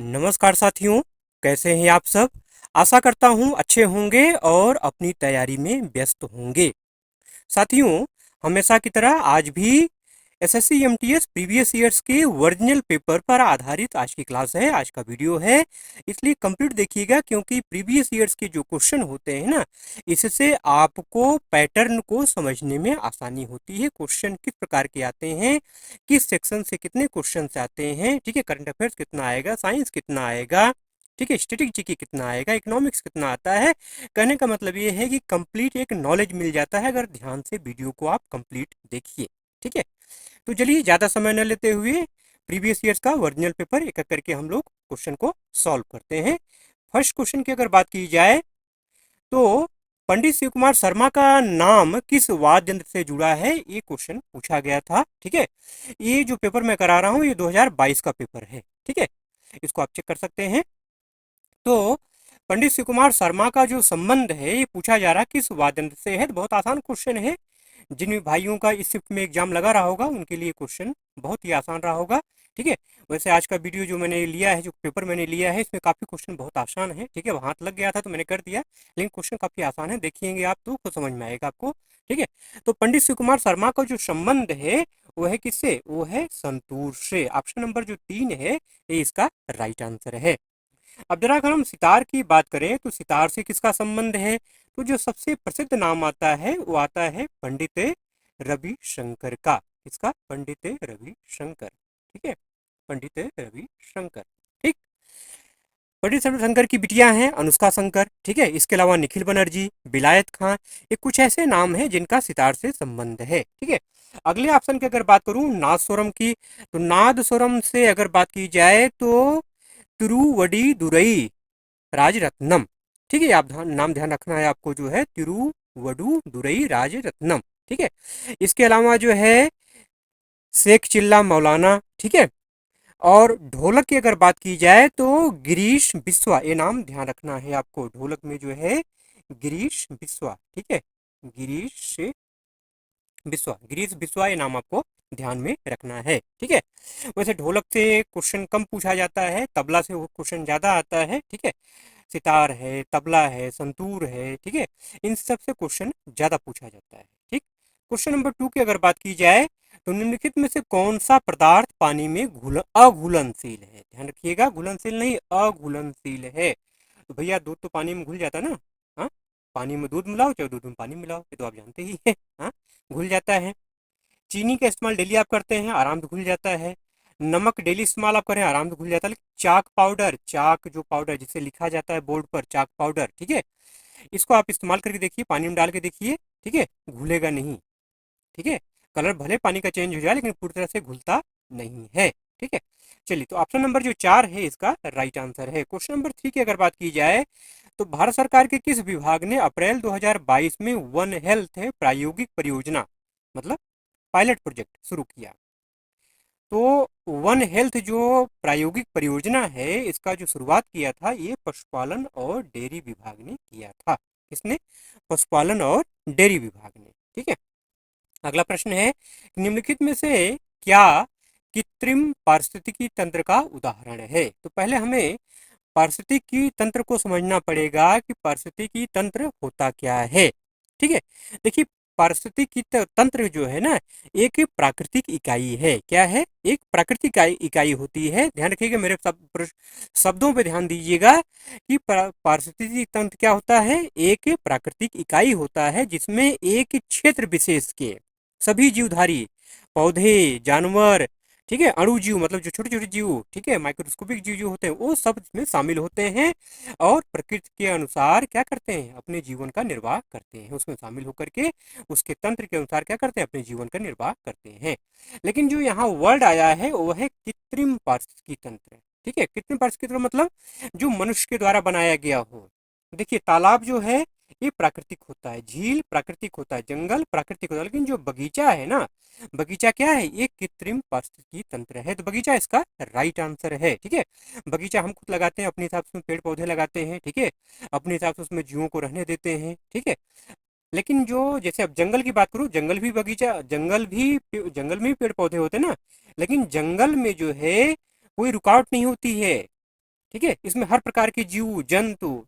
नमस्कार साथियों, कैसे हैं आप सब। आशा करता हूं अच्छे होंगे और अपनी तैयारी में व्यस्त होंगे। साथियों, हमेशा की तरह आज भी एसएससी एमटीएस प्रीवियस ईयर्स के ओरिजिनल पेपर पर आधारित आज की क्लास है, आज का वीडियो है। इसलिए कंप्लीट देखिएगा, क्योंकि प्रीवियस ईयर्स के जो क्वेश्चन होते हैं ना, इससे आपको पैटर्न को समझने में आसानी होती है। क्वेश्चन किस प्रकार के आते हैं, किस सेक्शन से कितने क्वेश्चन आते हैं, ठीक है, करंट अफेयर्स कितना आएगा, साइंस कितना आएगा, ठीक है, स्टैटिक जीके कितना आएगा, इकोनॉमिक्स कितना आता है। कहने का मतलब ये है कि कंप्लीट एक नॉलेज मिल जाता है अगर ध्यान से वीडियो को आप कंप्लीट देखिए। ठीक है, तो चलिए ज़्यादा समय न लेते हुए प्रीवियस ईयर्स का ओरिजिनल पेपर एक एक करके हम लोग क्वेश्चन को सॉल्व करते हैं। फर्स्ट क्वेश्चन की अगर बात की जाए तो पंडित शिव कुमार शर्मा का नाम किस वाद्य यंत्र से जुड़ा है, ये क्वेश्चन पूछा गया था। ठीक है, ये जो पेपर मैं करा रहा हूँ ये 2022 का पेपर है। ठीक है, इसको आप चेक कर सकते हैं। तो पंडित शिव कुमार शर्मा का जो संबंध है ये पूछा जा रहा है किस वाद्य यंत्र से है। तो बहुत आसान क्वेश्चन है, जिन भाइयों का इस शिफ्ट में एग्जाम लगा रहा होगा उनके लिए क्वेश्चन बहुत ही आसान रहा होगा। ठीक है, वैसे आज का वीडियो जो मैंने लिया है, जो पेपर मैंने लिया है, इसमें काफ़ी क्वेश्चन बहुत आसान है। ठीक है, वहाँ हाथ लग गया था तो मैंने कर दिया, लेकिन क्वेश्चन काफ़ी आसान है, देखिएंगे आप तो खुद समझ में आएगा आपको। ठीक है, तो पंडित शिव कुमार शर्मा का जो संबंध है वो है किससे, वो है संतूर से। ऑप्शन नंबर जो 3 है ये इसका राइट आंसर है। अब जरा अगर हम सितार की बात करें तो सितार से किसका संबंध है, तो जो सबसे प्रसिद्ध नाम आता है वो आता है पंडित रविशंकर का। किसका, पंडित रविशंकर। ठीक है, पंडित रविशंकर। ठीक, पंडित रविशंकर की बिटिया हैं अनुष्का शंकर। ठीक है, इसके अलावा निखिल बनर्जी, विलायत खां, ये कुछ ऐसे नाम हैं जिनका सितार से संबंध है। ठीक है, अगले ऑप्शन की अगर बात करूं नादस्वरम की, तो नादस्वरम से अगर बात की जाए तो तिरुवडीदुरई राजरत्नम। ठीक है, आप नाम ध्यान रखना है आपको, जो है तिरुवडूदुरई राजरत्नम। ठीक है, इसके अलावा जो है शेख चिल्ला मौलाना। ठीक है, और ढोलक की अगर बात की जाए तो गिरीश बिस्वा, ये नाम ध्यान रखना है आपको, ढोलक में जो है गिरीश बिस्वा। ठीक है, गिरीश बिस्वा, गिरीश बिस्वा, ये नाम आपको ध्यान में रखना है। ठीक है, वैसे ढोलक से क्वेश्चन कम पूछा जाता है, तबला से वो क्वेश्चन ज्यादा आता है। ठीक है, सितार है, तबला है, संतूर है, ठीक है, इन सब से क्वेश्चन ज्यादा पूछा जाता है। ठीक, क्वेश्चन नंबर 2 की अगर बात की जाए तो निम्नलिखित में से कौन सा पदार्थ पानी में अघुलनशील है। ध्यान रखिएगा, घुलनशील नहीं, अघुलनशील है। तो भैया दूध तो पानी में घुल जाता है ना। हाँ, पानी में दूध मिलाओ चाहे दूध में पानी मिलाओ, ये तो आप जानते ही हैं। हाँ, घुल जाता है। चीनी का इस्तेमाल डेली आप करते हैं, आराम से घुल जाता है। नमक डेली इस्तेमाल आप करें, आराम से घुल जाता है। लेकिन चाक पाउडर, चाक जो पाउडर जिसे लिखा जाता है बोर्ड पर, चाक पाउडर, ठीक है, इसको आप इस्तेमाल करके देखिए, पानी में डाल के देखिए, ठीक है, घुलेगा नहीं। ठीक है, कलर भले पानी का चेंज हो जाए लेकिन पूरी तरह से घुलता नहीं है। ठीक है, चलिए, तो ऑप्शन नंबर जो 4 है इसका राइट आंसर है। क्वेश्चन नंबर 3 की अगर बात की जाए तो भारत सरकार के किस विभाग ने अप्रैल 2022 में वन हेल्थ है प्रायोगिक परियोजना, मतलब पायलट प्रोजेक्ट शुरू किया। तो वन हेल्थ जो प्रायोगिक परियोजना है इसका जो शुरुआत किया था ये पशुपालन और डेयरी विभाग ने किया था। किसने, पशुपालन और डेयरी विभाग ने। ठीक है, अगला प्रश्न है, निम्नलिखित में से क्या कृत्रिम पारिस्थितिकी तंत्र का उदाहरण है। तो पहले हमें पारिस्थितिकी तंत्र को समझना पड़ेगा कि पारिस्थितिकी तंत्र होता क्या है। ठीक है, देखिए, पारिस्थितिकी तंत्र जो है ना एक प्राकृतिक इकाई है। क्या है, एक प्राकृतिक इकाई होती है। ध्यान रखिएगा, मेरे शब्दों पे ध्यान दीजिएगा कि पारिस्थितिकी तंत्र क्या होता है, एक प्राकृतिक इकाई होता है जिसमें एक क्षेत्र विशेष के सभी जीवधारी, पौधे, जानवर, ठीक है, अणु जीव मतलब जो छोटे छोटे जीव, ठीक है, माइक्रोस्कोपिक जीव जो होते हैं वो सब इसमें शामिल होते हैं और प्रकृति के अनुसार क्या करते हैं, अपने जीवन का निर्वाह करते हैं। उसमें शामिल होकर के उसके तंत्र के अनुसार क्या करते हैं, अपने जीवन का निर्वाह करते हैं। लेकिन जो यहाँ वर्ड आया है वो है कृत्रिम पारिस्थितिकी तंत्र। ठीक है, कृत्रिम पारिस्थितिकी तंत्र मतलब जो मनुष्य के द्वारा बनाया गया हो। देखिए, तालाब जो है ये प्राकृतिक होता है, झील प्राकृतिक होता है, जंगल प्राकृतिक होता है, लेकिन जो बगीचा है ना, बगीचा क्या है, ये कृत्रिम पारिस्थितिकी तंत्र है। तो बगीचा इसका राइट आंसर है। ठीक है, बगीचा हम खुद लगाते हैं, अपने हिसाब से पेड़ पौधे लगाते हैं, ठीक है, अपने हिसाब से उसमें जीवों को रहने देते हैं। ठीक है, लेकिन जो जैसे अब जंगल की बात करूँ, जंगल भी बगीचा, जंगल में भी पेड़ पौधे होते हैं ना, लेकिन जंगल में जो है कोई रुकावट नहीं होती है। ठीक है, इसमें हर प्रकार के जीव जंतु,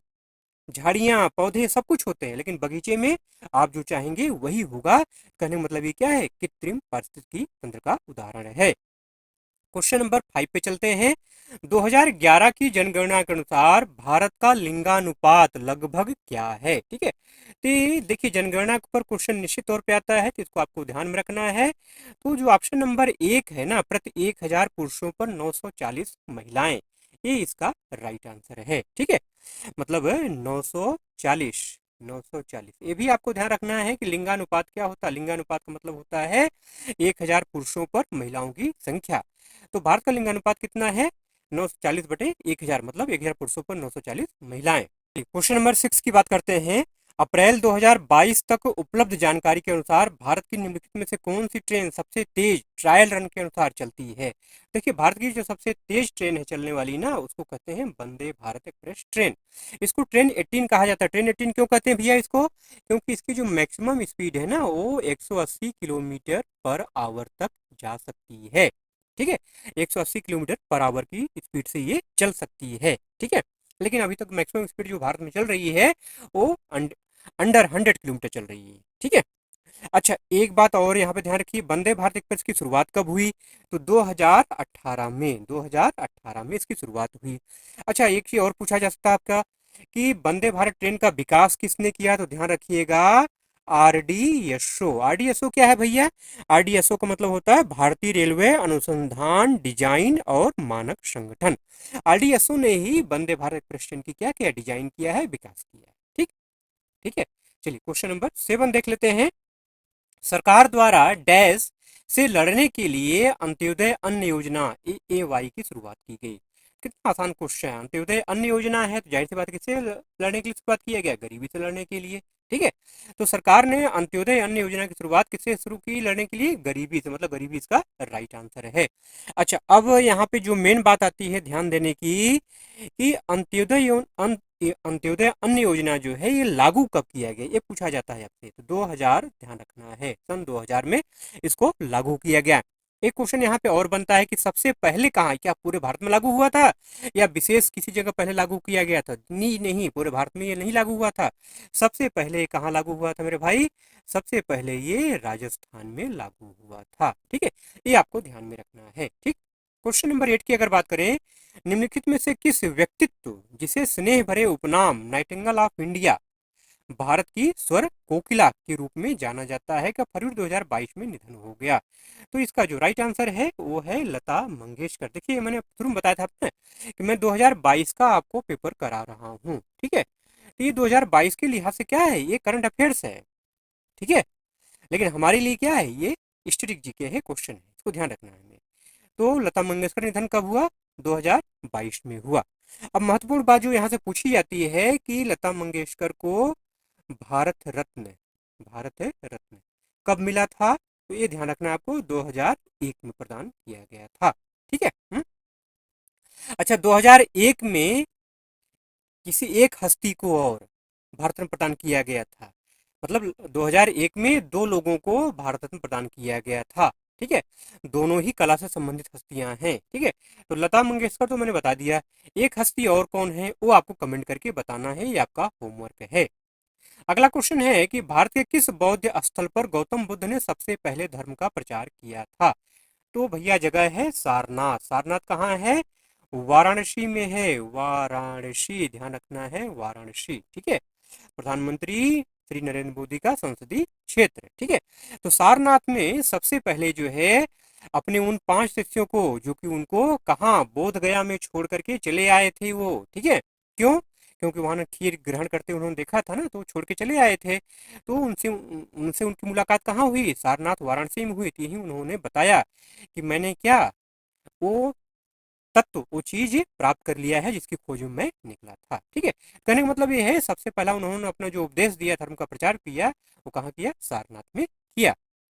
झाड़ियां, पौधे सब कुछ होते हैं, लेकिन बगीचे में आप जो चाहेंगे वही होगा। कहने का मतलब ये क्या है, कृत्रिम पारिस्थितिकी तंत्र का उदाहरण है। क्वेश्चन नंबर 5 पे चलते हैं। 2011 की जनगणना के अनुसार भारत का लिंगानुपात लगभग क्या है? ठीक है, तो ये देखिए जनगणना पर क्वेश्चन निश्चित तौर पे आता है, तो इसको आपको ध्यान में रखना है। तो जो ऑप्शन नंबर 1 है ना, प्रति 1000 पुरुषों पर 940 महिलाएं, ये इसका राइट आंसर है। ठीक है, मतलब 940, 940। ये भी आपको ध्यान रखना है कि लिंगानुपात क्या होता है। लिंगानुपात का मतलब होता है 1000 पुरुषों पर महिलाओं की संख्या। तो भारत का लिंगानुपात कितना है? 940/1000, मतलब 1000 पुरुषों पर 940 महिलाएं। क्वेश्चन नंबर 6 की बात करते हैं। अप्रैल 2022 तक उपलब्ध जानकारी के अनुसार भारत की निम्नलिखित में से कौन सी ट्रेन सबसे तेज ट्रायल रन के अनुसार चलती है? देखिए भारत की जो सबसे तेज ट्रेन है चलने वाली ना, उसको कहते हैं वंदे भारत एक्सप्रेस ट्रेन। इसको ट्रेन 18 कहा जाता है। ट्रेन 18 क्यों कहते हैं भैया इसको? क्योंकि इसकी जो मैक्सिमम स्पीड है ना, वो 180 किलोमीटर पर आवर तक जा सकती है। ठीक है, 180 किलोमीटर पर आवर की स्पीड से ये चल सकती है। ठीक है, लेकिन अभी तक मैक्सिमम स्पीड जो भारत में चल रही है वो अंडर 100 किलोमीटर चल रही है। ठीक है, अच्छा एक बात और यहाँ पे ध्यान रखिए, वंदे भारत एक्सप्रेस की शुरुआत कब हुई? तो 2018 में, 2018 में इसकी शुरुआत हुई। अच्छा एक चीज और पूछा जा सकता है आपका कि वंदे भारत ट्रेन का विकास किसने किया? तो ध्यान रखिएगा, आरडीएसओ। आरडीएसओ क्या है भैया? आरडीएसओ का मतलब होता है भारतीय रेलवे अनुसंधान डिजाइन और मानक संगठन। आरडीएसओ ने ही वंदे भारत एक्सप्रेस ट्रेन की क्या किया? डिजाइन किया है, विकास किया है। ठीक, ठीक है, चलिए क्वेश्चन नंबर 7 देख लेते हैं। सरकार द्वारा डैश से लड़ने के लिए अंत्योदय अन्न योजना AAY की शुरुआत की गई। कितना आसान क्वेश्चन है। अंत्योदय अन्न योजना है तो जाहिर सी बात किससे लड़ने के लिए शुरुआत किया गया? गरीबी से लड़ने के लिए। ठीक है, तो सरकार ने अंत्योदय अन्न योजना की शुरुआत किससे शुरू की लड़ने के लिए? गरीबी से, मतलब गरीबी इसका राइट आंसर है। अच्छा अब यहाँ पे जो मेन बात आती है ध्यान देने की, कि अंत्योदय अन्न योजना जो है ये लागू कब किया गया, ये पूछा जाता है आपसे। तो 2000 ध्यान रखना है, सन 2000 में इसको लागू किया गया। एक क्वेश्चन यहाँ पे और बनता है कि सबसे पहले कहाँ, क्या पूरे भारत में लागू हुआ था या विशेष किसी जगह पहले लागू किया गया था? नहीं नहीं, पूरे भारत में ये नहीं लागू हुआ था। सबसे पहले कहाँ लागू हुआ था मेरे भाई? सबसे पहले ये राजस्थान में लागू हुआ था। ठीक है, ये आपको ध्यान में रखना है। ठीक, क्वेश्चन नंबर 8 की अगर बात करें, निम्नलिखित में से किस व्यक्तित्व जिसे स्नेह भरे उपनाम नाइटिंगेल ऑफ इंडिया, भारत की स्वर कोकिला के रूप में जाना जाता है, का फरवरी 2022 में निधन हो गया? तो इसका जो राइट आंसर है वो है लता मंगेशकर। देखिए मैंने शुरू में बताया था आपने कि मैं 2022 का आपको पेपर करा रहा हूँ। ठीक है, तो ये 2022 के लिहाज से क्या है, ये करंट अफेयर्स है। ठीक है, लेकिन हमारे लिए क्या है, ये हिस्ट्रिक जीके है, क्वेश्चन है, इसको ध्यान रखना है हमें। तो लता मंगेशकर निधन कब हुआ? 2022 में हुआ। अब महत्वपूर्ण बात जो यहाँ से पूछी जाती है कि लता मंगेशकर को भारत रत्न, भारत रत्न कब मिला था? तो ये ध्यान रखना आपको, 2001 में प्रदान किया गया था। ठीक है। अच्छा 2001 में किसी एक हस्ती को और भारत रत्न प्रदान किया गया था, मतलब 2001 में दो लोगों को भारत रत्न प्रदान किया गया था। ठीक है, दोनों ही कला से संबंधित हस्तियां हैं। ठीक है, तो लता मंगेशकर तो मैंने बता दिया, एक हस्ती और कौन है वो आपको कमेंट करके बताना है, ये आपका होमवर्क है। अगला क्वेश्चन है कि भारत के किस बौद्ध स्थल पर गौतम बुद्ध ने सबसे पहले धर्म का प्रचार किया था? तो भैया जगह है सारनाथ। सारनाथ कहाँ है? वाराणसी में है, वाराणसी, ध्यान रखना है, वाराणसी। ठीक है, प्रधानमंत्री श्री नरेंद्र मोदी का संसदीय क्षेत्र। ठीक है, तो सारनाथ में सबसे पहले जो है अपने उन 5 शिष्यों को, जो कि उनको कहाँ, बोध गया में छोड़ करके चले आए थे वो। ठीक है, क्यों? क्योंकि वहां खीर ग्रहण करते उन्होंने देखा था ना, तो छोड़ के चले आए थे। तो उनसे उनसे उनकी मुलाकात कहाँ हुई? सारनाथ वाराणसी में हुई थी। यही उन्होंने बताया कि मैंने क्या, वो तत्व, वो चीज प्राप्त कर लिया है जिसकी खोज में मैं निकला था। ठीक है, कहने का मतलब ये है सबसे पहला उन्होंने अपना जो उपदेश दिया, धर्म का प्रचार किया, वो कहाँ किया? सारनाथ में किया।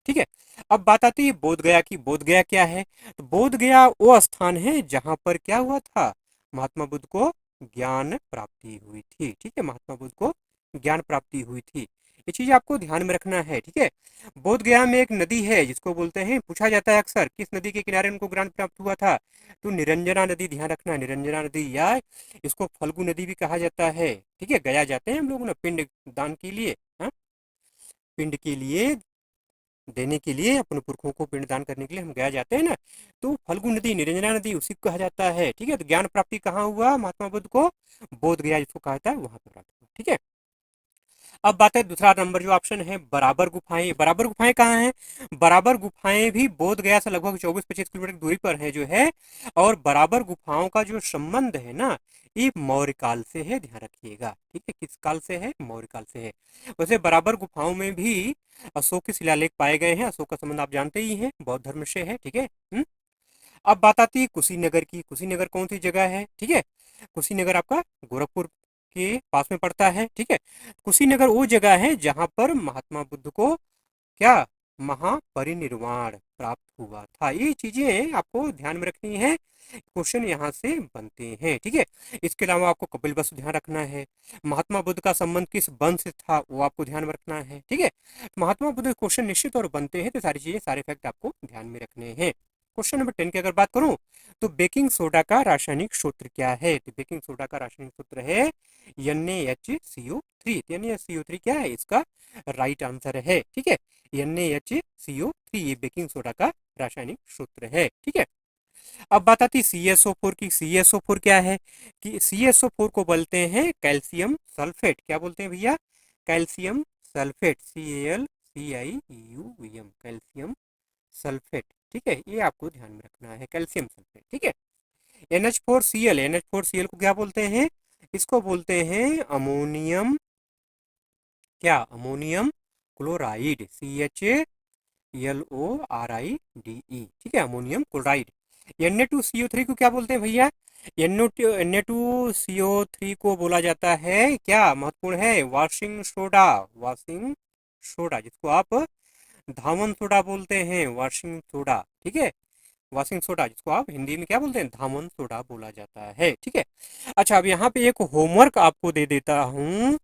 ठीक है, अब बात आती है बोध गया की। बोध गया क्या है? तो बोध गया वो स्थान है जहां पर क्या हुआ था, महात्मा बुद्ध को ज्ञान प्राप्ति हुई थी। ठीक है, महात्मा बुद्ध को ज्ञान प्राप्ति हुई थी। ये चीज आपको ध्यान में रखना है, ठीक है। बोध गया में एक नदी है जिसको बोलते हैं, पूछा जाता है अक्सर, किस नदी के किनारे उनको ज्ञान प्राप्त हुआ था, तो निरंजना नदी, ध्यान रखना निरंजना नदी, या इसको फल्गु नदी भी कहा जाता है, ठीक है। गया जाते हैं हम लोग ना पिंड दान के लिए, हाँ, पिंड के लिए देने के लिए, अपने पुरखों को पिंडदान करने के लिए हम गया जाते हैं ना, तो फल्गु नदी, निरंजना नदी उसी को कहा जाता है, ठीक है। तो ज्ञान प्राप्ति कहाँ हुआ महात्मा बुद्ध को, बोध गया जिसको कहा जाता है वहां पर प्राप्त हुआ, ठीक है। अब बात है दूसरा नंबर जो ऑप्शन है बराबर गुफाएं। बराबर गुफाएं कहाँ हैं? बराबर गुफाएं भी बोध गया से लगभग 24-25 किलोमीटर की दूरी पर है जो है, और बराबर गुफाओं का जो संबंध है ना, ये मौर्य काल से है, ध्यान रखिएगा, ठीक है। किस काल से है? मौर्य काल से है। वैसे बराबर गुफाओं में भी अशोक के शिलालेख पाए गए हैं। अशोक का संबंध आप जानते ही हैं, बौद्ध धर्म से है, ठीक है। अब बात आती है कुशीनगर की। कुशीनगर कौन सी जगह है, ठीक है। कुशीनगर आपका गोरखपुर के पास में पड़ता है, ठीक है। कुशीनगर वो जगह है जहां पर महात्मा बुद्ध को क्या, महापरिनिर्वाण प्राप्त हुआ था। ये चीजें आपको ध्यान में रखनी है, क्वेश्चन यहाँ से बनते हैं, ठीक है। इसके अलावा आपको कपिल वस्तु ध्यान रखना है। महात्मा बुद्ध का संबंध किस वंश से था वो आपको ध्यान में रखना है, ठीक है। महात्मा बुद्ध के क्वेश्चन निश्चित और बनते हैं, तो सारी चीजें, सारे फैक्ट आपको ध्यान में रखने हैं। क्वेश्चन नंबर 10 की अगर बात करूं, तो बेकिंग सोडा का रासायनिक सूत्र क्या है? तो बेकिंग सोडा का रासायनिक सूत्र है NaHCO3। NaHCO3 क्या है? इसका राइट आंसर है, ठीक है। NaHCO3 ये बेकिंग सोडा का रासायनिक सूत्र है, ठीक है। अब बात आती है CSO4 की। CSO4 क्या है? कि CSO4 को बोलते हैं कैल्शियम सल्फेट। क्या बोलते हैं भैया? Calcium sulphate, CalCium, calcium sulphate, ठीक है। ये आपको ध्यान में रखना है, कैल्शियम सल्फेट, ठीक है। NH4Cl, NH4Cl को क्या बोलते हैं? इसको बोलते हैं अमोनियम, क्या, अमोनियम क्लोराइड, CHALORIDE, ठीक है, अमोनियम क्लोराइड। Na2CO3 को क्या बोलते हैं भैया? Na2CO3 को बोला जाता है, क्या महत्वपूर्ण है, वॉशिंग सोडा, वॉशिंग सोडा, जिसको आप धावन सोडा बोलते हैं, वॉशिंग सोडा, ठीक है। वॉशिंग सोडा जिसको आप हिंदी में क्या बोलते हैं, धावन सोडा बोला जाता है, ठीक है। अच्छा, अब यहाँ पे एक होमवर्क आपको दे देता हूँ,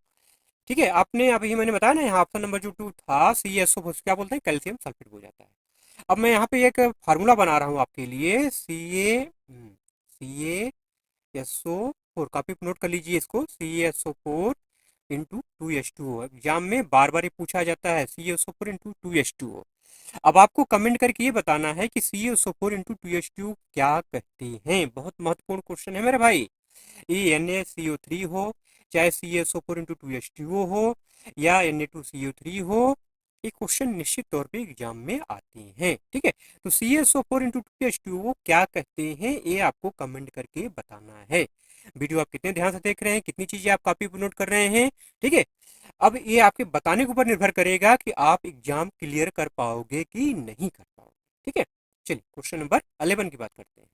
ठीक है। आपने अभी मैंने बताया ना, यहाँ ऑप्शन नंबर जो 2 था, CSO क्या बोलते हैं, कैल्शियम सल्फेट हो जाता है। अब मैं यहाँ पे एक फार्मूला बना रहा हूँ आपके लिए, CaSO4, कॉपी नोट कर लीजिए इसको, CaSO4 इंटू 2H2O। एग्जाम में बार बार ये पूछा जाता है, CaSO4 इंटू 2H2O। अब आपको कमेंट करके ये बताना है कि CaSO4 इंटू 2H2 क्या कहते हैं। बहुत महत्वपूर्ण क्वेश्चन है मेरे भाई। ये NaCO3 हो, चाहे CaSO4 इंटू 2H2O हो, या Na2CO3 हो, ये क्वेश्चन निश्चित तौर पे एग्जाम में आते हैं, ठीक है। तो CaSO4 इंटू 2H2O क्या कहते हैं, ये आपको कमेंट करके बताना है। वीडियो आप कितने ध्यान से देख रहे हैं, कितनी चीजें आप कॉपी पर नोट कर रहे हैं, ठीक है। अब ये आपके बताने के ऊपर निर्भर करेगा कि आप एग्जाम क्लियर कर पाओगे कि नहीं कर पाओगे, ठीक है। चलिए क्वेश्चन नंबर 11 की बात करते हैं।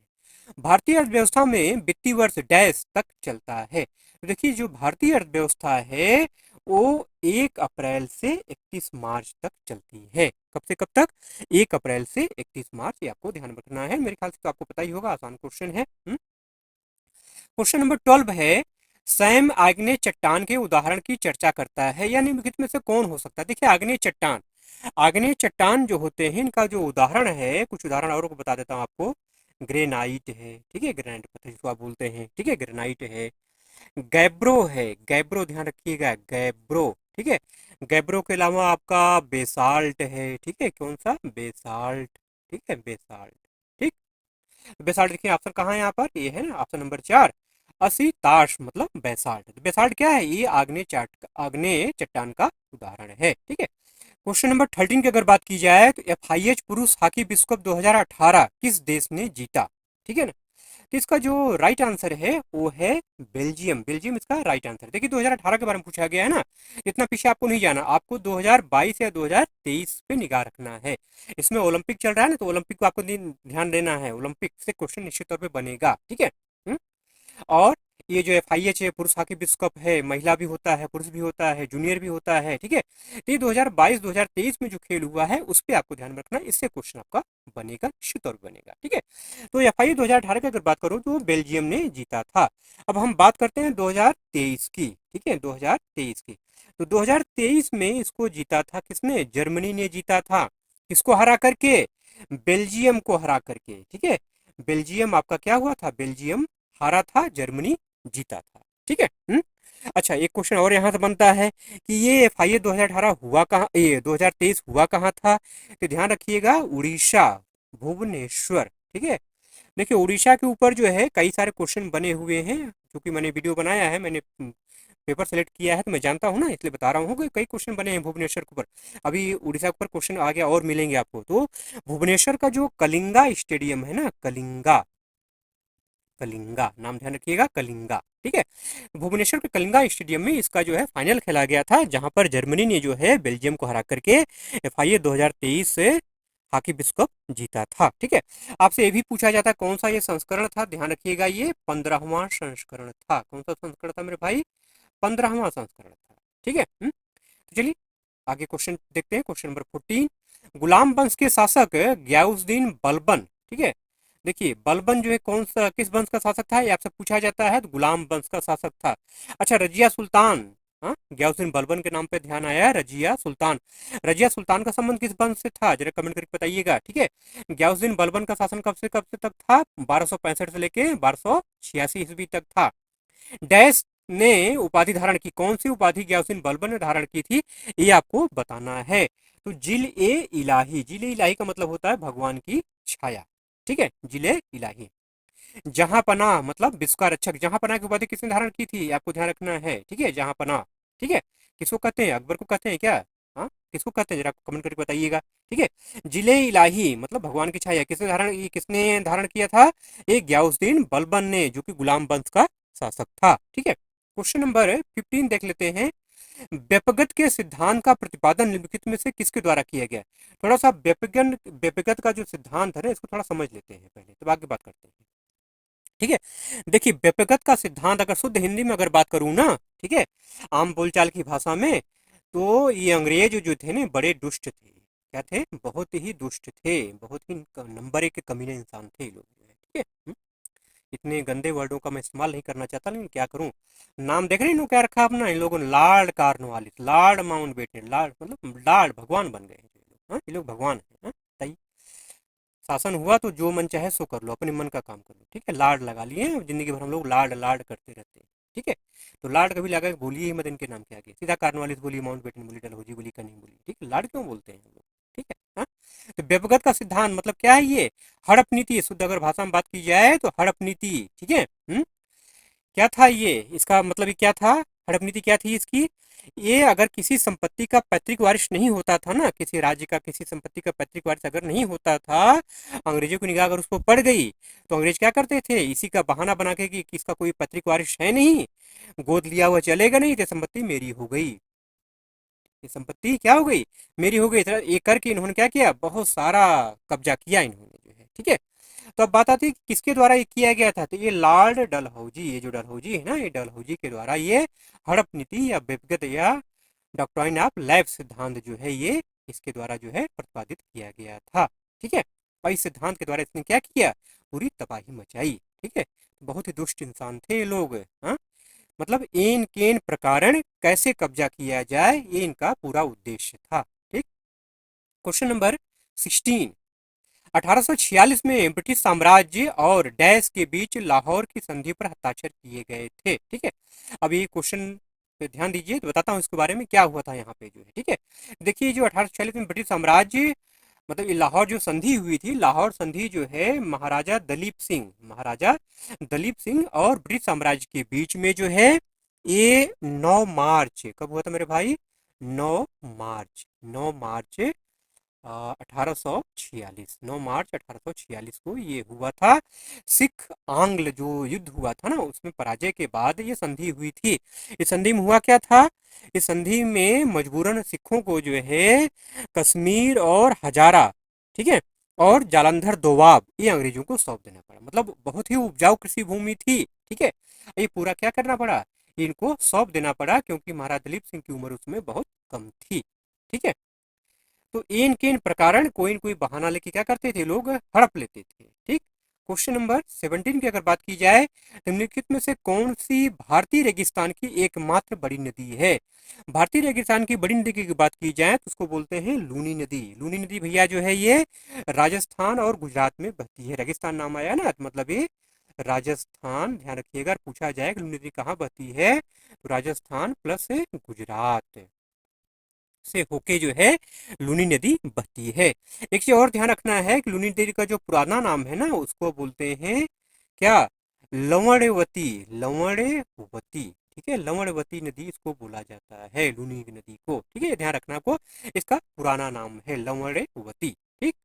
भारतीय अर्थव्यवस्था में वित्तीय वर्ष डैश तक चलता है? तो देखिए, जो भारतीय अर्थव्यवस्था है वो 1 अप्रैल से 31 मार्च तक चलती है। कब से कब तक? 1 अप्रैल से 31 मार्च, ये आपको ध्यान रखना है। मेरे ख्याल से तो आपको पता ही होगा, आसान क्वेश्चन है। क्वेश्चन नंबर 12 है, सैम आग्नेय चट्टान के उदाहरण की चर्चा करता है, या निम्नलिखित में से कौन हो सकता है? देखिए, आग्नेय चट्टान, आग्नेय चट्टान जो होते हैं इनका जो उदाहरण है, कुछ उदाहरण और को बता देता हूँ आपको। ग्रेनाइट है, ठीक है, ग्रेनाइट पत्थर जिसको आप बोलते हैं, ठीक है, ग्रेनाइट है। गैब्रो है, गैब्रो ध्यान रखिएगा, गैब्रो, ठीक है। गैब्रो के अलावा आपका बेसाल्ट है, ठीक है, कौन सा? बेसाल्ट, ठीक है, बेसाल्ट, ठीक। बेसाल्ट देखिए ऑप्शन कहाँ है यहाँ पर, ये है ना ऑप्शन नंबर 4, असिताश मतलब बेसाल्ट। तो बेसाल्ट क्या है? ये आग्नेय चट्टान का उदाहरण है, ठीक है। क्वेश्चन नंबर 13 की अगर बात की जाए, तो FIH पुरुष हॉकी विश्व कप 2018 किस देश ने जीता, ठीक है ना। तो इसका जो राइट आंसर है वो है बेल्जियम। बेल्जियम इसका राइट आंसर। देखिए 2018 के बारे में पूछा गया है ना, इतना पीछे आपको नहीं जाना, आपको 2022 या 2023 पे निगाह रखना है। इसमें ओलंपिक चल रहा है ना, तो ओलंपिक को आपको ध्यान देना है, ओलंपिक से क्वेश्चन निश्चित तौर पे बनेगा, ठीक है। और ये जो FIH है, पुरुष हॉकी विश्व कप है, महिला भी होता है, पुरुष भी होता है, जूनियर भी होता है, ठीक है। तो ये 2022-2023 में जो खेल हुआ है उस पर आपको ध्यान रखना, इससे क्वेश्चन आपका बनेगा, निश्चित तौर पर बनेगा, ठीक है। तो FIH 2018 की अगर बात करूँ तो बेल्जियम ने जीता था। अब हम बात करते हैं 2023 की, ठीक है, 2023 की। तो 2023 में इसको जीता था किसने? जर्मनी ने जीता था। किसको हरा करके? बेल्जियम को हरा करके, ठीक है। बेल्जियम आपका क्या हुआ था? बेल्जियम हारा था, जर्मनी जीता था, ठीक है। अच्छा, एक क्वेश्चन और यहाँ से बनता है कि ये FIH 2018 हुआ कहाँ, ये 2023 हुआ कहाँ था? तो ध्यान रखिएगा, उड़ीसा, भुवनेश्वर, ठीक है। देखिए, उड़ीसा के ऊपर जो है कई सारे क्वेश्चन बने हुए हैं, क्योंकि मैंने वीडियो बनाया है, मैंने पेपर सेलेक्ट किया है, तो मैं जानता हूँ ना, इसलिए बता रहा हूँ कि कई क्वेश्चन बने हैं भुवनेश्वर के ऊपर। अभी उड़ीसा के ऊपर क्वेश्चन आगे और मिलेंगे आपको। तो भुवनेश्वर का जो कलिंगा स्टेडियम है ना, कलिंगा, कलिंगा नाम ध्यान रखिएगा, कलिंगा, ठीक है। भुवनेश्वर के कलिंगा स्टेडियम में इसका जो है फाइनल खेला गया था, जहां पर जर्मनी ने जो है बेल्जियम को हरा करके FIH 2023 से हॉकी विश्व कप जीता था, ठीक है। आपसे ये भी पूछा जाता है कौन सा ये संस्करण था, ध्यान रखिएगा, ये 15वां संस्करण था। कौन सा संस्करण था मेरे भाई? 15वां संस्करण था, ठीक है। तो चलिए आगे क्वेश्चन देखते हैं। क्वेश्चन नंबर 14, गुलाम वंश के शासक गयासुद्दीन बलबन, ठीक है। देखिए, बलबन जो है कौन सा, किस वंश का शासक था, ये आपसे पूछा जाता है, तो गुलाम वंश का शासक था। अच्छा, रजिया सुल्तान, हाँ, गयासुद्दीन बलबन के नाम पे ध्यान आया है, रजिया सुल्तान। रजिया सुल्तान का संबंध किस वंश से था, जरा कमेंट करके बताइएगा, ठीक है। गयासुद्दीन बलबन का शासन कब से तक था? 1265 से लेके 1286 ईस्वी तक था। डैश ने उपाधि धारण की, कौन सी उपाधि गयासुद्दीन बलबन ने धारण की थी, ये आपको बताना है। तो जिल ए इलाही, जिल ए इलाही का मतलब होता है भगवान की छाया, ठीक है, जिल ए इलाही। जहां पना मतलब विश्व का रक्षक, जहां पना की उपाधि किसने धारण की थी, आपको ध्यान रखना है, ठीक है, जहां पना, ठीक है। किसको कहते हैं? अकबर को कहते हैं क्या? हाँ, किसको कहते हैं, जरा कमेंट करके बताइएगा, ठीक है। जिले इलाही मतलब भगवान की छाया, किसने धारण किया था? एक गयासुद्दीन बलबन ने, जो कि गुलाम वंश का शासक था, ठीक है। क्वेश्चन नंबर 15 देख लेते हैं। व्यपगत के सिद्धांत का प्रतिपादन निम्नलिखित में से किसके द्वारा किया गया? थोड़ा सा व्यपगत का जो सिद्धांत है ना, इसको थोड़ा समझ लेते हैं पहले, तब आगे बात करते हैं, ठीक है। देखिए, व्यपगत का सिद्धांत अगर शुद्ध हिंदी में अगर बात करूँ ना, ठीक है, आम बोलचाल की भाषा में, तो ये अंग्रेज जो थे ना, बड़े दुष्ट थे। क्या थे? बहुत ही दुष्ट थे, बहुत ही नंबर एक के कमीने इंसान थे ये लोग, ठीक है। इतने गंदे वर्डों का मैं इस्तेमाल नहीं करना चाहता, लेकिन क्या करूं। नाम देख रहे हैं क्या रखा अपना इन लोगों ने? Lord Cornwallis, Lord Mountbatten, Lord मतलब लॉर्ड, भगवान बन गए ये लोग भगवान है। शासन हुआ तो जो मन चाहे सो कर लो, अपने मन का काम कर लो, ठीक है। लाड लगा लिए, जिंदगी भर हम लोग लाड लाड करते रहते हैं, ठीक है। तो लाड कभी लगा के बोलिए ही मत इनके नाम के आगे, सीधा कॉर्नवालिस बोलिए, माउंटबेटन बोलिए, डलहौजी बोलिए, कनिंग बोलिए, ठीक है। लाड क्यों बोलते हैं हम लोग, ठीक है। हाँ, तो व्यपगत का सिद्धांत मतलब क्या है? ये हड़प नीति, शुद्ध अगर भाषा में बात की जाए तो हड़प नीति, ठीक है। क्या था ये, इसका मतलब ये क्या था? हड़प नीति क्या थी इसकी? ये अगर किसी संपत्ति का पैतृक वारिस नहीं होता था ना, किसी राज्य का किसी संपत्ति का पैतृक वारिस अगर नहीं होता था, अंग्रेजों की निगाह अगर उस पर पड़ गई, तो अंग्रेज क्या करते थे? इसी का बहाना बना के कि किसका कोई पैतृक वारिस है नहीं, गोद लिया हुआ चलेगा नहीं, तो संपत्ति मेरी हो गई, ये संपत्ति क्या हो गई? मेरी हो गई। ये करके इन्होंने क्या किया? बहुत सारा कब्जा किया इन्होंने जो है, ठीक है। तो अब बात आती है कि किसके द्वारा ये किया गया था, तो ये लॉर्ड डलहौजी, ये जो डलहौजी है ना, ये डलहौजी के द्वारा ये हड़प नीति या व्यक्तिगत या डॉक्ट्राइन ऑफ लाइफ सिद्धांत जो है, ये इसके द्वारा जो है प्रतिपादित किया गया था, ठीक है। और इस सिद्धांत के द्वारा इसने क्या किया? पूरी तबाही मचाई, ठीक है। बहुत ही दुष्ट इंसान थे ये लोग, हाँ। मतलब इन केन प्रकारण कैसे कब्जा किया जाए, ये इनका पूरा उद्देश्य था, ठीक। क्वेश्चन नंबर 16, 1846 में ब्रिटिश साम्राज्य और डैश के बीच लाहौर की संधि पर हस्ताक्षर किए गए थे, ठीक है। अब ये क्वेश्चन पे ध्यान दीजिए, तो बताता हूँ इसके बारे में क्या हुआ था यहाँ पे जो है, ठीक है। देखिए, जो 1846 में ब्रिटिश साम्राज्य मतलब ये लाहौर जो संधि हुई थी, लाहौर संधि जो है महाराजा दलीप सिंह और ब्रिटिश साम्राज्य के बीच में जो है, ये 9 मार्च, कब हुआ था मेरे भाई? 9 मार्च 1846, 9 मार्च 1846 को ये हुआ था। सिख आंग्ल जो युद्ध हुआ था ना, उसमें पराजय के बाद ये संधि हुई थी। इस संधि में हुआ क्या था? इस संधि में मजबूरन सिखों को जो है कश्मीर और हजारा, ठीक है, और जालंधर दोआब, ये अंग्रेजों को सौंप देना पड़ा। मतलब बहुत ही उपजाऊ कृषि भूमि थी, ठीक है। ये पूरा क्या करना पड़ा, इनको सौंप देना पड़ा, क्योंकि महाराज दलीप सिंह की उम्र उसमें बहुत कम थी। ठीक है। तो इन के इन प्रकारण कोई न कोई बहाना लेके क्या करते थे, लोग हड़प लेते थे। ठीक। क्वेश्चन नंबर 17 की अगर बात की जाए, निम्नलिखित में से कौन सी भारतीय रेगिस्तान की एकमात्र बड़ी नदी है। भारतीय रेगिस्तान की बड़ी नदी की बात की जाए तो उसको बोलते हैं लूनी नदी। लूनी नदी भैया जो है ये राजस्थान और गुजरात में बहती है। रेगिस्तान नाम आया ना, तो मतलब ये राजस्थान, ध्यान रखिएगा, पूछा जाए कि लूनी नदी कहाँ बहती है, तो राजस्थान प्लस गुजरात से होके जो है लूनी नदी बहती है। एक चीज और ध्यान रखना है कि लूनी नदी का जो पुराना नाम है ना, उसको बोलते हैं क्या, लवणवती। लवणवती, ठीक है, लवणवती नदी इसको बोला जाता है, लूनी नदी को। ठीक है, ध्यान रखना को, इसका पुराना नाम है लवणवती। ठीक।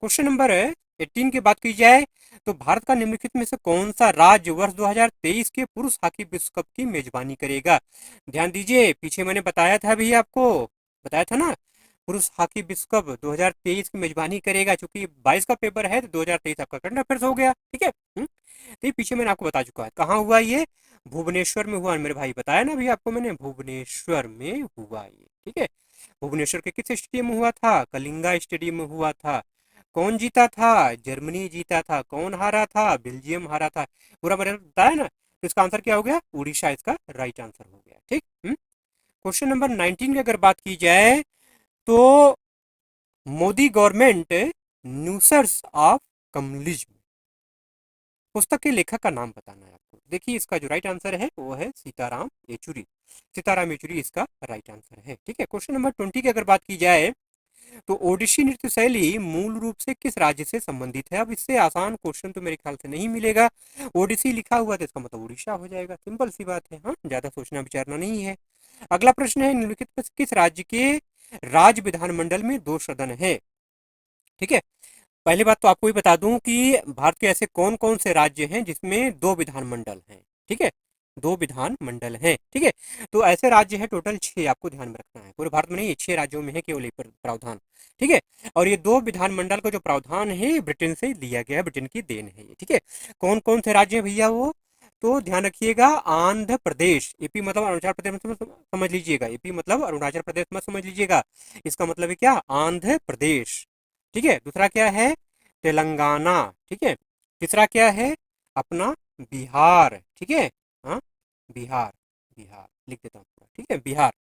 क्वेश्चन नंबर 18 की बात की जाए तो भारत का निम्नलिखित में से कौन सा राज्य वर्ष 2023 के पुरुष हॉकी विश्व कप की मेजबानी करेगा। ध्यान दीजिए, पीछे मैंने बताया था भी आपको, बताया था ना, पुरुष हॉकी विश्व कप 2023 की मेजबानी करेगा। चूंकि 22 का पेपर है तो 2023 आपका करंट अफेयर्स हो गया। ठीक है। तो ये पीछे मैंने आपको बता चुका है कहाँ हुआ ये, भुवनेश्वर में हुआ मेरे भाई, बताया ना अभी आपको मैंने, भुवनेश्वर में हुआ ये। ठीक है। भुवनेश्वर के किस स्टेडियम में हुआ था, कलिंगा स्टेडियम में हुआ था। कौन जीता था, जर्मनी जीता था। कौन हारा था, बेल्जियम हारा था। पूरा मैंने बताया ना, तो इसका आंसर क्या हो गया, उड़ीसा इसका राइट आंसर हो गया। ठीक। क्वेश्चन नंबर 19 की अगर बात की जाए तो मोदी गवर्नमेंट न्यूसर्स ऑफ कम्युनिज्म पुस्तक के लेखक का नाम बताना है आपको। देखिए इसका जो राइट आंसर है वो है सीताराम येचुरी। सीताराम येचुरी इसका राइट आंसर है। ठीक है। क्वेश्चन नंबर 20 की अगर बात की जाए तो ओडिसी नृत्य शैली मूल रूप से किस राज्य से संबंधित है। अब इससे आसान क्वेश्चन तो मेरे ख्याल से नहीं मिलेगा। ओडिसी लिखा हुआ तो इसका मतलब उड़ीसा हो जाएगा, सिंपल सी बात है। हाँ, ज्यादा सोचना विचारना नहीं है। अगला प्रश्न है, निम्नलिखित में से किस राज्य के राज्य विधानमंडल में 2 सदन है। ठीक है। पहली बात तो आपको ही बता दूं कि भारत के ऐसे कौन कौन से राज्य हैं जिसमें 2 विधानमंडल हैं। ठीक है, 2 विधानमंडल हैं। ठीक है। तो ऐसे राज्य है टोटल 6, आपको ध्यान में रखना है, पूरे भारत में नहीं, 6 राज्यों में है केवल ये प्रावधान। ठीक है। और ये 2 विधानमंडल का जो प्रावधान है ब्रिटेन से लिया गया है, ब्रिटेन की देन है ये। ठीक है। कौन कौन से राज्य हैं भैया वो, तो ध्यान रखिएगा, आंध्र प्रदेश, एपी मतलब अरुणाचल प्रदेश मत समझ लीजिएगा, एपी मतलब अरुणाचल प्रदेश मत समझ लीजिएगा, इसका मतलब है क्या, आंध्र प्रदेश। ठीक है। दूसरा क्या है, तेलंगाना। ठीक है। तीसरा क्या है, अपना बिहार। ठीक है। हाँ, बिहार, बिहार लिख देता हूँ पूरा। ठीक है, बिहार।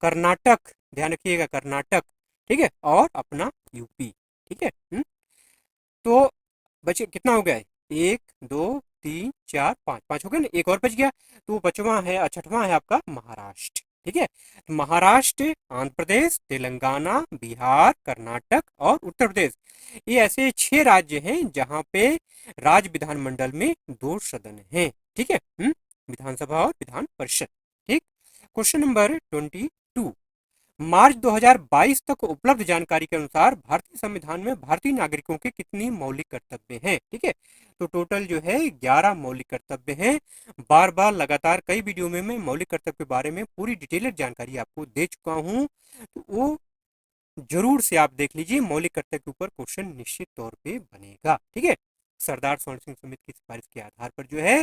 कर्नाटक, ध्यान रखिएगा, कर्नाटक। ठीक है। और अपना यूपी। ठीक है। तो बचे कितना हो गया है, 1 2 3 4 5, 5 हो गए ना, एक और बच गया, तो बचवा है, छठवां है आपका महाराष्ट्र। ठीक है। तो महाराष्ट्र, आंध्र प्रदेश, तेलंगाना, बिहार, कर्नाटक और उत्तर प्रदेश, ये ऐसे 6 राज्य हैं जहां पे राज्य विधानमंडल में 2 सदन हैं। ठीक है। विधानसभा और विधान परिषद। ठीक। क्वेश्चन नंबर 22, मार्च 2022 तक उपलब्ध जानकारी के अनुसार भारतीय संविधान में भारतीय नागरिकों के कितनी मौलिक कर्तव्य हैं। ठीक है। तो टोटल जो है 11 मौलिक कर्तव्य हैं। बार बार लगातार कई वीडियो में मैं मौलिक कर्तव्य के बारे में पूरी डिटेल्ड जानकारी आपको दे चुका हूं, तो वो जरूर से आप देख लीजिए, मौलिक कर्तव्य के ऊपर क्वेश्चन निश्चित तौर पे बनेगा। ठीक है। सरदार स्वर्ण सिंह समिति की सिफारिश के आधार पर जो है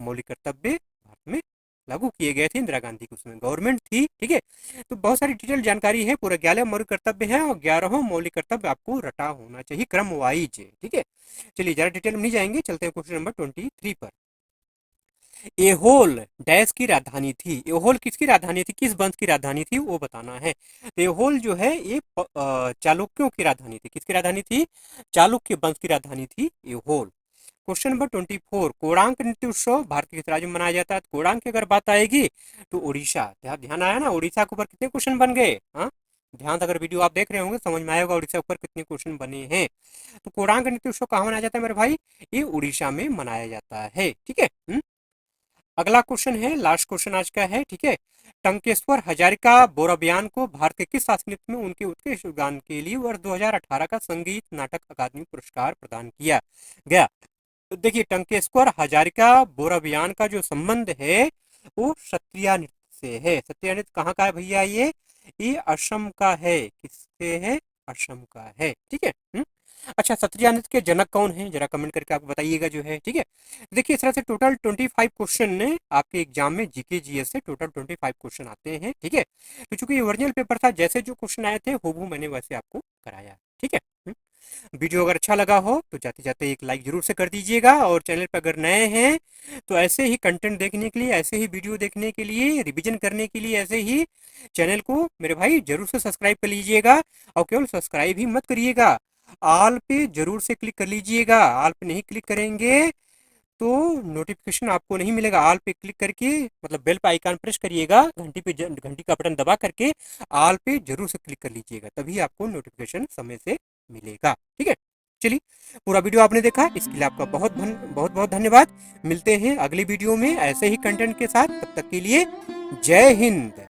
मौलिक कर्तव्य भारत में लागू किए गए थे, इंदिरा गांधी की उसमें गवर्नमेंट थी। ठीक है। तो बहुत सारी डिटेल जानकारी है, पूरा 11 मौलिक कर्तव्य है और 11 मौलिक कर्तव्य आपको रटा होना चाहिए क्रम वाइज। ठीक है। चलिए ज्यादा डिटेल में नहीं जाएंगे, चलते हैं क्वेश्चन नंबर 23 पर। एहोल डैश की राजधानी थी। एहोल किसकी राजधानी थी, किस वंश की राजधानी थी, वो बताना है। तो एहोल जो है ये चालुक्यों की राजधानी थी। किसकी राजधानी थी, चालुक्य वंश की राजधानी थी एहोल। क्वेश्चन नंबर 24, कोणार्क नृत्य उत्सव भारत के किस राज्य में मनाया जाता है। कोणार्क की अगर बात आएगी तो उड़ीसा, ध्यान आया ना, उड़ीसा के ऊपर कितने क्वेश्चन बन गए। हाँ, ध्यान से अगर वीडियो आप देख रहे होंगे समझ में आएगा उड़ीसा के ऊपर कितने क्वेश्चन बने हैं। तो कोणार्क नृत्य उत्सव कहाँ मनाया जाता है मेरे भाई, ये उड़ीसा में मनाया जाता है। ठीक है। अगला क्वेश्चन है, लास्ट क्वेश्चन आज का है। ठीक है। टंकेश्वर हजारिका बोराबियान को भारत के किस शासनिक में उनके उत्कृष्ट योगदान के लिए वर्ष 2018 का संगीत नाटक अकादमी पुरस्कार प्रदान किया गया। तो देखिए, टंकेश्वर हजारिका बोराबियान का जो संबंध है वो सत्रिया नृत्य से है। सत्रिया नृत्य कहाँ का है भैया, ये असम का है। किससे है, असम का है। ठीक है। अच्छा, सत्यानंद के जनक कौन हैं? जरा कमेंट करके आप बताइएगा जो है, ठीक है। देखिए, इस तरह से टोटल 25 क्वेश्चन आपके एग्जाम में जीके जीएस से टोटल 25 क्वेश्चन आते हैं, ठीक है। तो चूंकि ये ओरिजिनल पेपर था, जैसे जो क्वेश्चन आए थे हूबहू मैंने वैसे आपको कराया, ठीक है। वीडियो अगर अच्छा लगा हो तो जाते जाते एक लाइक जरूर से कर दीजिएगा, और चैनल पर अगर नए हैं तो ऐसे ही कंटेंट देखने के लिए, ऐसे ही वीडियो देखने के लिए, रिवीजन करने के लिए, ऐसे ही चैनल को मेरे भाई जरूर से सब्सक्राइब कर लीजिएगा। और केवल सब्सक्राइब ही मत करिएगा, ऑल पे जरूर से क्लिक कर लीजिएगा। ऑल पे नहीं क्लिक करेंगे तो नोटिफिकेशन आपको नहीं मिलेगा। ऑल पे क्लिक करके, मतलब बेल पे आइकन प्रेस करिएगा, घंटी पे घंटी का बटन दबा करके ऑल पे जरूर से क्लिक कर लीजिएगा, तभी आपको नोटिफिकेशन समय से मिलेगा, ठीक है। चलिए, पूरा वीडियो आपने देखा, इसके लिए आपका बहुत बहुत बहुत धन्यवाद। मिलते हैं अगली वीडियो में ऐसे ही कंटेंट के साथ, तब तक के लिए जय हिंद।